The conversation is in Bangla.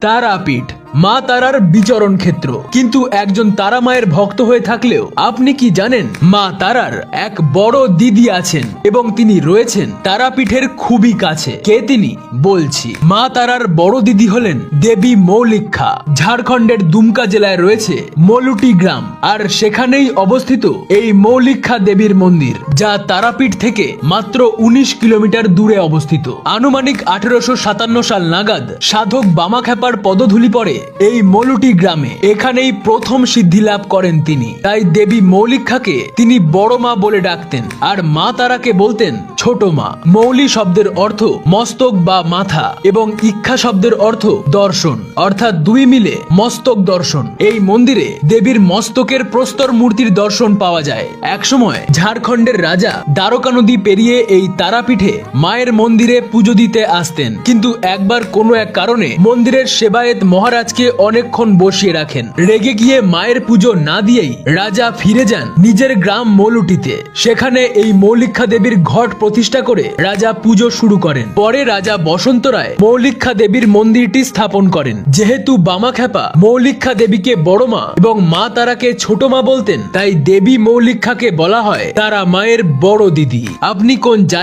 তারাপীঠ মা তারার বিচরণ ক্ষেত্র। কিন্তু একজন তারা মায়ের ভক্ত হয়ে থাকলেও আপনি কি জানেন মা তারার এক বড় দিদি আছেন এবং তিনি রয়েছেন তারাপীঠের খুবই কাছে। কে তিনি? বলছি, মা তারার বড় দিদি হলেন দেবী মৌলিক্ষা। ঝাড়খণ্ডের দুমকা জেলায় রয়েছে মলুটি গ্রাম, আর সেখানেই অবস্থিত এই মৌলিক্ষা দেবীর মন্দির, যা তারাপীঠ থেকে মাত্র 19 কিলোমিটার দূরে অবস্থিত। আনুমানিক 1857 সাল নাগাদ সাধক বামাখ্যাপার পদধূলি পড়ে এই মলুটি গ্রামে। এখানেই প্রথম সিদ্ধি লাভ করেন তিনি। তাই দেবী মৌলিক্ষাকে তিনি বড় মা বলে ডাকতেন, আর মা তারাকে বলতেন ছোট মা। মৌলি শব্দের অর্থ মস্তক বা মাথা, এবং ইক্ষা শব্দের অর্থ দর্শন, অর্থাৎ দুই মিলে মস্তক দর্শন। এই মন্দিরে দেবীর মস্তকের প্রস্তর মূর্তির দর্শন পাওয়া যায়। একসময় ঝাড়খণ্ডের রাজা দ্বারকা নদী পেরিয়ে এই তারাপীঠে মায়ের মন্দিরে পুজো দিতে আসতেন, কিন্তু একবার কোনো এক কারণে মন্দিরের সেবায়েত মহারাজকে অনেকক্ষণ বসিয়ে রাখেন। রেগে গিয়ে মায়ের পুজো না দিয়েই রাজা ফিরে যান নিজের গ্রাম মৌলুটিতে। সেখানে এই মৌলিক্ষা দেবীর ঘট প্রতিষ্ঠা করে রাজা পুজো শুরু করেন। পরে রাজা বসন্ত রায় মৌলিক্ষা দেবীর মন্দিরটি স্থাপন করেন। যেহেতু বামাখ্যাপা মৌলিক্ষা দেবীকে বড় মা এবং মা তারাকে ছোট মা বলতেন, তাই দেবী মৌলিক্ষাকে বলা হয় তারা মায়ের বড় দিদি। আপনি কোন জায়গা